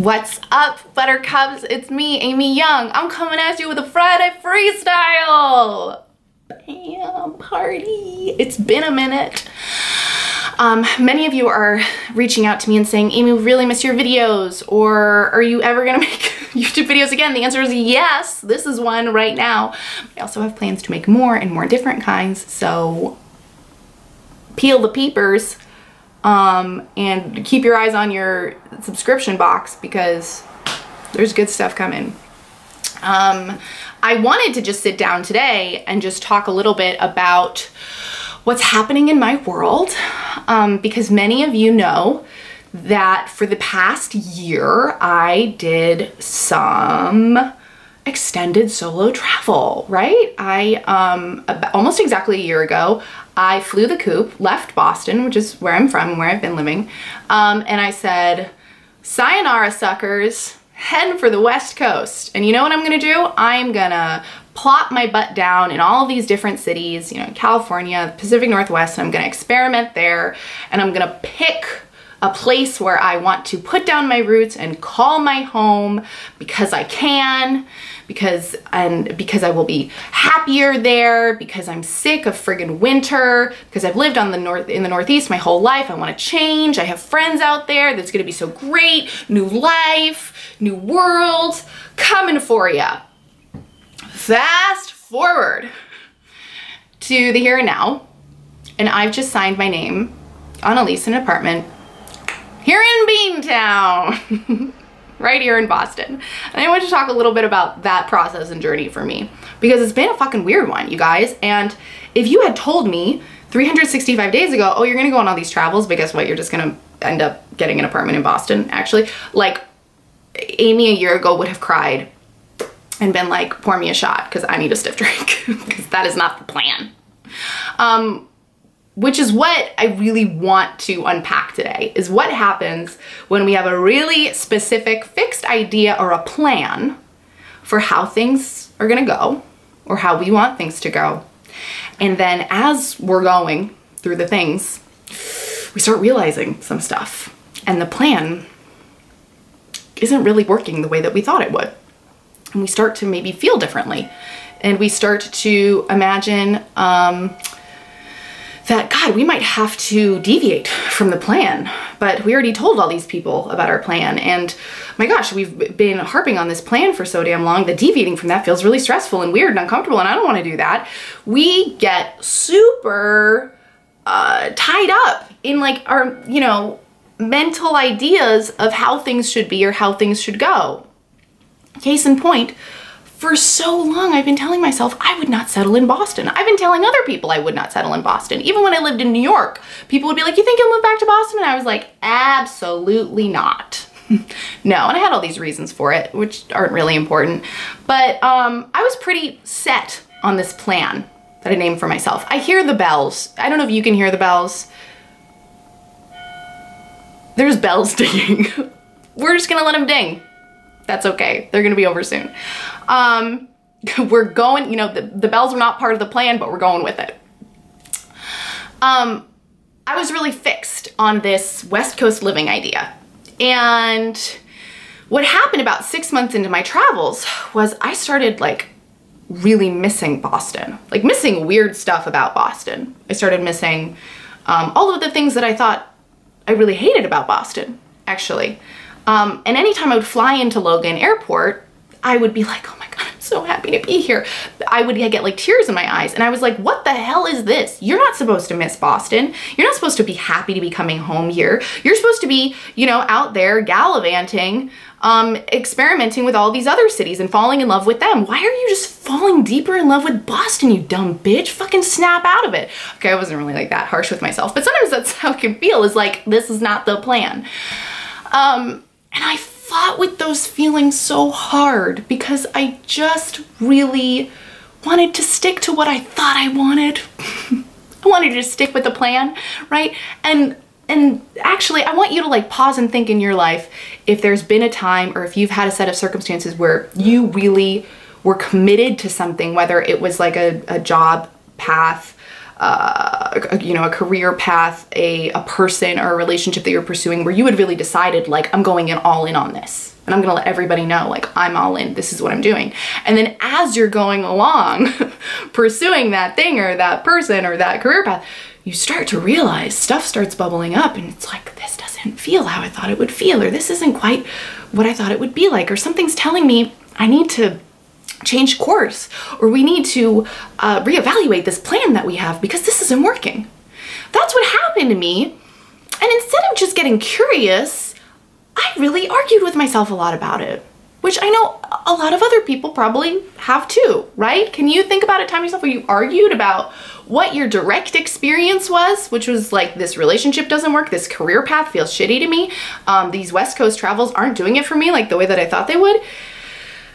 What's up, Buttercups? It's me, Amy Young. I'm coming at you with a Friday freestyle. Bam, party. It's been a minute. Many of you are reaching out to me and saying, Amy, we really miss your videos, or are you ever gonna make YouTube videos again? The answer is yes. This is one right now. I also have plans to make more and more different kinds, so peel the peepers. And keep your eyes on your subscription box because there's good stuff coming. I wanted to just sit down today and just talk a little bit about what's happening in my world, because many of you know that for the past year I did some extended solo travel, right? Almost exactly a year ago, I flew the coop, left Boston, which is where I'm from and where I've been living, and I said, sayonara suckers, heading for the West Coast. And you know what I'm gonna do? I'm gonna plop my butt down in all of these different cities, you know, California, Pacific Northwest, and I'm gonna experiment there, and I'm gonna pick a place where I want to put down my roots and call my home because I can, because I will be happier there, because I'm sick of friggin' winter, because I've lived in the Northeast my whole life. I want to change. I have friends out there. That's gonna be so great. New life, new world, coming for ya. Fast forward to the here and now, and I've just signed my name on a lease in an apartment here in Beantown, right here in Boston. And I want to talk a little bit about that process and journey for me, because it's been a fucking weird one, you guys. And if you had told me 365 days ago, oh, you're gonna go on all these travels, but guess what? You're just gonna end up getting an apartment in Boston, actually. Like, Amy a year ago would have cried and been like, pour me a shot, because I need a stiff drink, because that is not the plan. Which is what I really want to unpack today, is what happens when we have a really specific fixed idea or a plan for how things are gonna go or how we want things to go. And then as we're going through the things, we start realizing some stuff and the plan isn't really working the way that we thought it would. And we start to maybe feel differently, and we start to imagine that, God, we might have to deviate from the plan, but we already told all these people about our plan, and my gosh, we've been harping on this plan for so damn long that deviating from that feels really stressful and weird and uncomfortable, and I don't want to do that. We get super tied up in like our, you know, mental ideas of how things should be or how things should go. Case in point, for so long, I've been telling myself I would not settle in Boston. I've been telling other people I would not settle in Boston. Even when I lived in New York, people would be like, you think you'll move back to Boston? And I was like, absolutely not. No, and I had all these reasons for it, which aren't really important. But I was pretty set on this plan that I named for myself. I hear the bells. I don't know if you can hear the bells. There's bells dinging. We're just gonna let them ding. That's okay. They're gonna be over soon. We're going, you know, the bells are not part of the plan, but we're going with it. I was really fixed on this West Coast living idea. And what happened about 6 months into my travels was I started like really missing Boston, like missing weird stuff about Boston. I started missing all of the things that I thought I really hated about Boston, actually. And anytime I would fly into Logan Airport, I would be like, oh my God, I'm so happy to be here. I would get like tears in my eyes. And I was like, what the hell is this? You're not supposed to miss Boston. You're not supposed to be happy to be coming home here. You're supposed to be, you know, out there gallivanting, experimenting with all these other cities and falling in love with them. Why are you just falling deeper in love with Boston, you dumb bitch? Fucking snap out of it. Okay, I wasn't really like that harsh with myself, but sometimes that's how it can feel, is like, this is not the plan. And I fought with those feelings so hard because I just really wanted to stick to what I thought I wanted. I wanted to stick with the plan, right? And actually, I want you to like pause and think in your life if there's been a time or if you've had a set of circumstances where you really were committed to something, whether it was like a job path, you know, a career path, a person or a relationship that you're pursuing where you had really decided, like, I'm going in all in on this. And I'm gonna let everybody know, like, I'm all in, this is what I'm doing. And then as you're going along, pursuing that thing or that person or that career path, you start to realize stuff starts bubbling up and it's like, this doesn't feel how I thought it would feel, or this isn't quite what I thought it would be like, or something's telling me I need to change course, or we need to reevaluate this plan that we have because this isn't working. That's what happened to me. And instead of just getting curious, I really argued with myself a lot about it, which I know a lot of other people probably have too, right? Can you think about a time in yourself where you argued about what your direct experience was, which was like, this relationship doesn't work, this career path feels shitty to me, these West Coast travels aren't doing it for me like the way that I thought they would?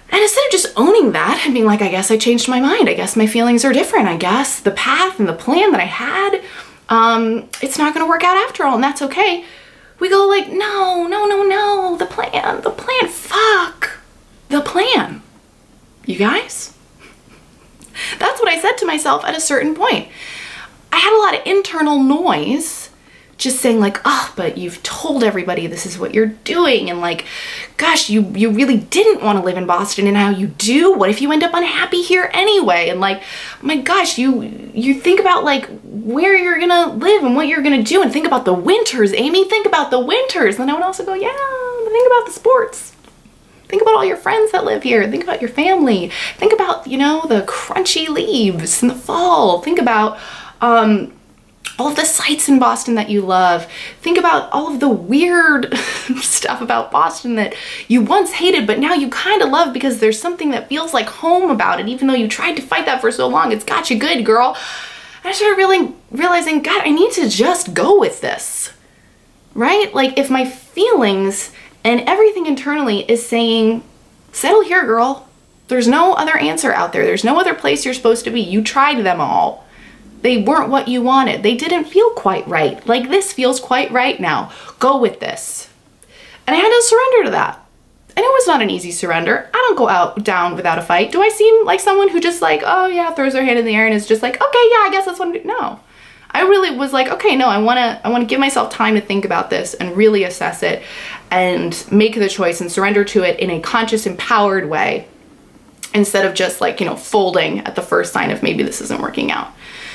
And instead of just owning that and being like, I guess I changed my mind, I guess my feelings are different, I guess the path and the plan that I had, it's not gonna work out after all, and that's okay. We go like, no, the plan, fuck the plan. You guys? That's what I said to myself at a certain point. I had a lot of internal noise just saying like, oh, but you've told everybody this is what you're doing, and like, gosh, you really didn't want to live in Boston, and now you do. What if you end up unhappy here anyway? And like, my gosh, you think about like where you're gonna live and what you're gonna do, and think about the winters, Amy, think about the winters. And I would also go, yeah, think about the sports. Think about all your friends that live here. Think about your family. Think about, you know, the crunchy leaves in the fall. Think about all of the sights in Boston that you love. Think about all of the weird stuff about Boston that you once hated, but now you kind of love because there's something that feels like home about it, even though you tried to fight that for so long. It's got you good, girl. And I started really realizing, God, I need to just go with this, right? Like, if my feelings and everything internally is saying, settle here, girl. There's no other answer out there. There's no other place you're supposed to be. You tried them all. They weren't what you wanted. They didn't feel quite right. Like, this feels quite right now. Go with this. And I had to surrender to that. And it was not an easy surrender. I don't go down without a fight. Do I seem like someone who just like, oh yeah, throws their hand in the air and is just like, okay, yeah, I guess that's what I'm doing? No. I really was like, okay, no, I wanna give myself time to think about this and really assess it and make the choice and surrender to it in a conscious, empowered way, instead of just like, you know, folding at the first sign of maybe this isn't working out.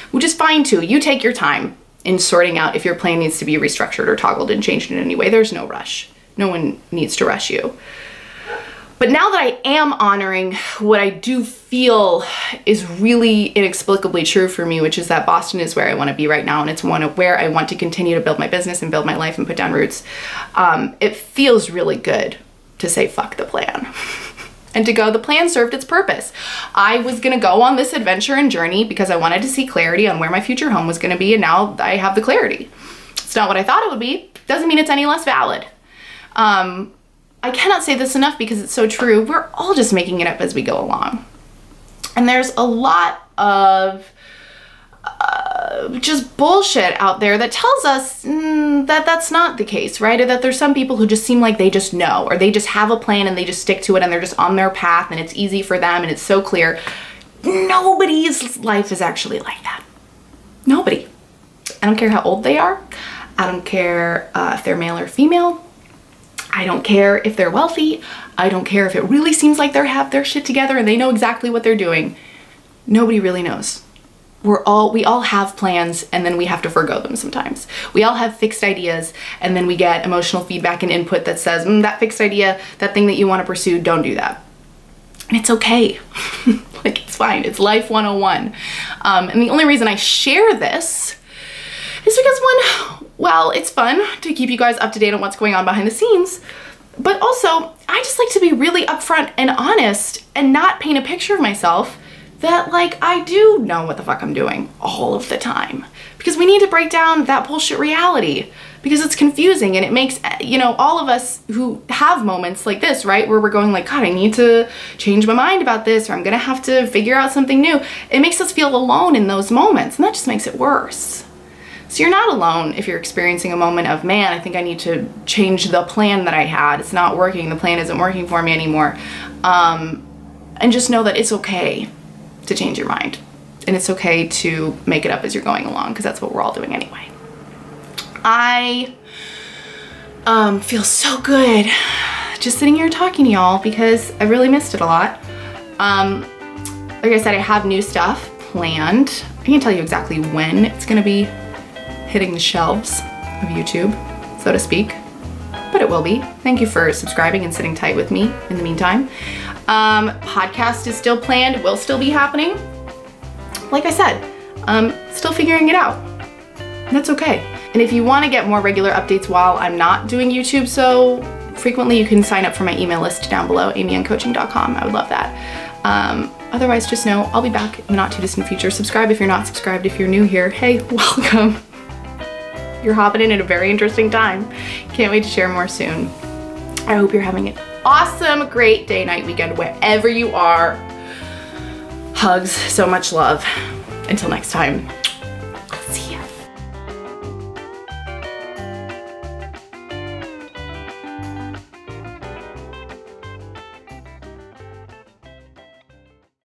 Which is fine too. You take your time in sorting out if your plan needs to be restructured or toggled and changed in any way. There's no rush. No one needs to rush you. But now that I am honoring what I do feel is really inexplicably true for me, which is that Boston is where I want to be right now, and it's one of where I want to continue to build my business and build my life and put down roots, it feels really good to say fuck the plan. And to go, the plan served its purpose. I was gonna go on this adventure and journey because I wanted to see clarity on where my future home was gonna be, and now I have the clarity. It's not what I thought it would be. Doesn't mean it's any less valid. I cannot say this enough because it's so true. We're all just making it up as we go along. And there's a lot of just bullshit out there that tells us that that's not the case, right? Or that there's some people who just seem like they just know, or they just have a plan and they just stick to it and they're just on their path and it's easy for them and it's so clear. Nobody's life is actually like that. Nobody. I don't care how old they are. I don't care if they're male or female. I don't care if they're wealthy. I don't care if it really seems like they have their shit together and they know exactly what they're doing. Nobody really knows. We all have plans and then we have to forgo them sometimes. We all have fixed ideas and then we get emotional feedback and input that says, that fixed idea, that thing that you want to pursue, don't do that. And it's okay. Like, it's fine. It's life 101. And the only reason I share this is because one, well, it's fun to keep you guys up to date on what's going on behind the scenes, but also I just like to be really upfront and honest and not paint a picture of myself that like I do know what the fuck I'm doing all of the time, because we need to break down that bullshit reality because it's confusing and it makes, you know, all of us who have moments like this, right, where we're going like, God, I need to change my mind about this, or I'm gonna have to figure out something new. It makes us feel alone in those moments, and that just makes it worse. So you're not alone if you're experiencing a moment of, man, I think I need to change the plan that I had. It's not working. The plan isn't working for me anymore. And just know that it's okay to change your mind. And it's okay to make it up as you're going along, because that's what we're all doing anyway. I feel so good just sitting here talking to y'all because I really missed it a lot. Like I said, I have new stuff planned. I can't tell you exactly when it's gonna be hitting the shelves of YouTube, so to speak, but it will be. Thank you for subscribing and sitting tight with me in the meantime. Podcast is still planned, will still be happening. Like I said, still figuring it out. That's okay. And if you want to get more regular updates while I'm not doing YouTube so frequently, you can sign up for my email list down below, amyyoungcoaching.com. I would love that. Otherwise, just know I'll be back in the not too distant future. Subscribe if you're not subscribed. If you're new here, hey, welcome. You're hopping in at a very interesting time. Can't wait to share more soon. I hope you're having an awesome, great day, night, weekend, wherever you are. Hugs, so much love. Until next time.